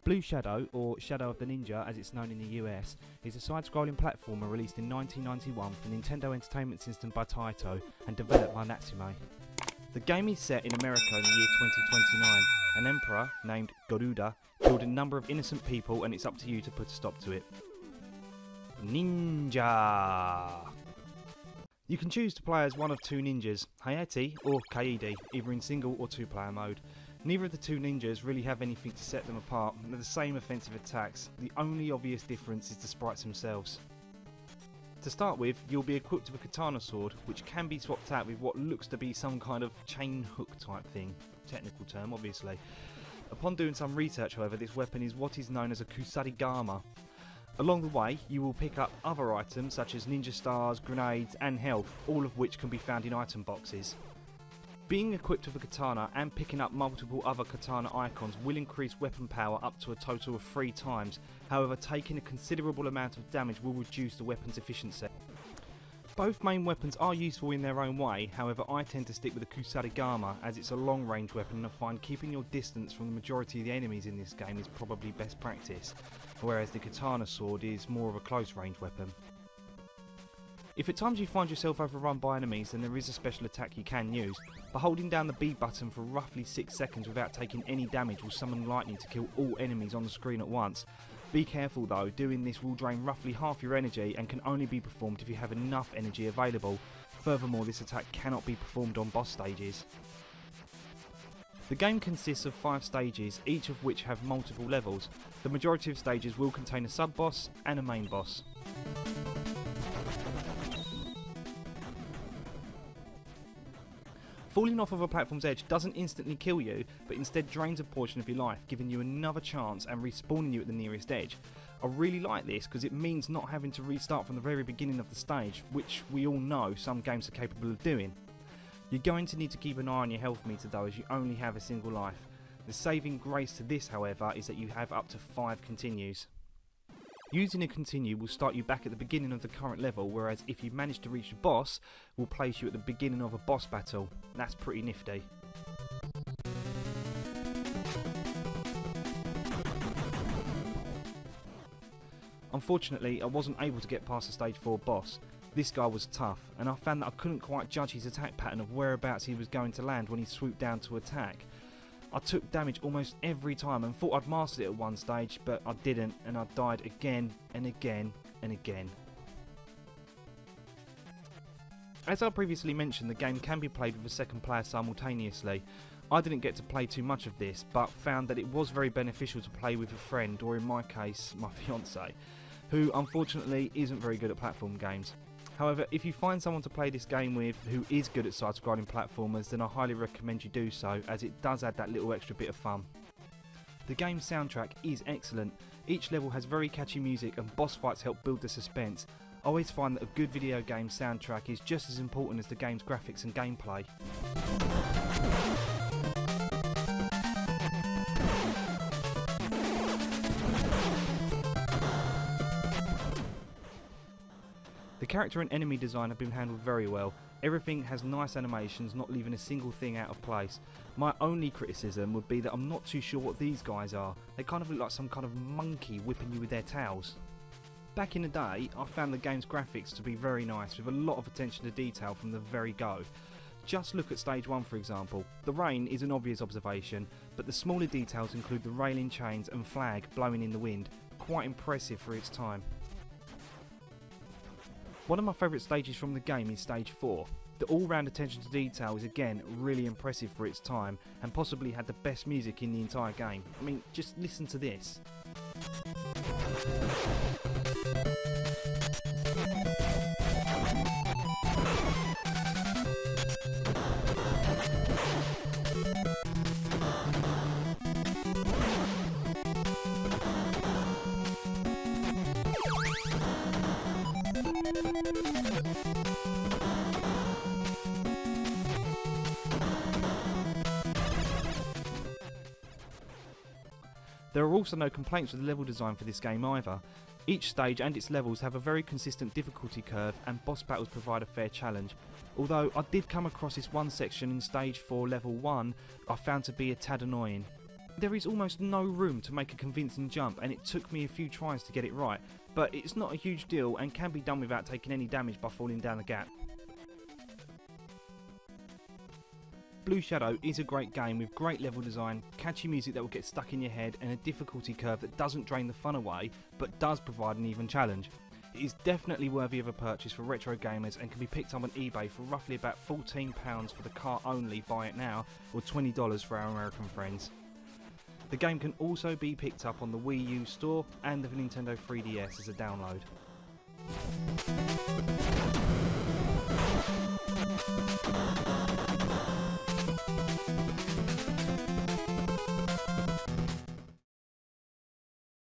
Blue Shadow, or Shadow of the Ninja as it's known in the US, is a side-scrolling platformer released in 1991 for Nintendo Entertainment System by Taito and developed by Natsume. The game is set in America in the year 2029. An emperor, named Garuda, killed a number of innocent people and it's up to you to put a stop to it. Ninja! You can choose to play as one of two ninjas, Hayate or Kaede, either in single or two-player mode. Neither of the two ninjas really have anything to set them apart, they're the same offensive attacks, the only obvious difference is the sprites themselves. To start with, you'll be equipped with a katana sword, which can be swapped out with what looks to be some kind of chain hook type thing, technical term obviously. Upon doing some research however, this weapon is what is known as a kusarigama. Along the way, you will pick up other items such as ninja stars, grenades and health, all of which can be found in item boxes. Being equipped with a katana and picking up multiple other katana icons will increase weapon power up to a total of 3 times, however taking a considerable amount of damage will reduce the weapon's efficiency. Both main weapons are useful in their own way, however I tend to stick with the Kusarigama as it's a long range weapon and I find keeping your distance from the majority of the enemies in this game is probably best practice, whereas the katana sword is more of a close range weapon. If at times you find yourself overrun by enemies, then there is a special attack you can use, but holding down the B button for roughly 6 seconds without taking any damage will summon lightning to kill all enemies on the screen at once. Be careful though, doing this will drain roughly half your energy and can only be performed if you have enough energy available. Furthermore, this attack cannot be performed on boss stages. The game consists of 5 stages, each of which have multiple levels. The majority of stages will contain a sub-boss and a main boss. Falling off of a platform's edge doesn't instantly kill you, but instead drains a portion of your life, giving you another chance and respawning you at the nearest edge. I really like this because it means not having to restart from the very beginning of the stage, which we all know some games are capable of doing. You're going to need to keep an eye on your health meter though, as you only have a single life. The saving grace to this however is that you have up to 5 continues. Using a continue will start you back at the beginning of the current level, whereas if you manage to reach the boss, will place you at the beginning of a boss battle. That's pretty nifty. Unfortunately, I wasn't able to get past the stage 4 boss. This guy was tough, and I found that I couldn't quite judge his attack pattern of whereabouts he was going to land when he swooped down to attack. I took damage almost every time and thought I'd mastered it at one stage, but I didn't, and I died again and again and again. As I previously mentioned, the game can be played with a second player simultaneously. I didn't get to play too much of this, but found that it was very beneficial to play with a friend, or in my case, my fiance, who unfortunately isn't very good at platform games. However, if you find someone to play this game with who is good at side-scrolling platformers, then I highly recommend you do so, as it does add that little extra bit of fun. The game's soundtrack is excellent. Each level has very catchy music and boss fights help build the suspense. I always find that a good video game soundtrack is just as important as the game's graphics and gameplay. The character and enemy design have been handled very well. Everything has nice animations, not leaving a single thing out of place. My only criticism would be that I'm not too sure what these guys are. They kind of look like some kind of monkey whipping you with their tails. Back in the day, I found the game's graphics to be very nice, with a lot of attention to detail from the very go. Just look at stage 1 for example. The rain is an obvious observation, but the smaller details include the railing chains and flag blowing in the wind. Quite impressive for its time. One of my favourite stages from the game is stage 4. The all-round attention to detail is again really impressive for its time and possibly had the best music in the entire game. I mean, just listen to this. There are also no complaints with the level design for this game either. Each stage and its levels have a very consistent difficulty curve and boss battles provide a fair challenge. Although I did come across this one section in stage 4 level 1 I found to be a tad annoying. There is almost no room to make a convincing jump, and it took me a few tries to get it right, but it's not a huge deal and can be done without taking any damage by falling down the gap. Blue Shadow is a great game with great level design, catchy music that will get stuck in your head, and a difficulty curve that doesn't drain the fun away, but does provide an even challenge. It is definitely worthy of a purchase for retro gamers and can be picked up on eBay for roughly about £14 for the cart only, buy it now, or $20 for our American friends. The game can also be picked up on the Wii U store and the Nintendo 3DS as a download.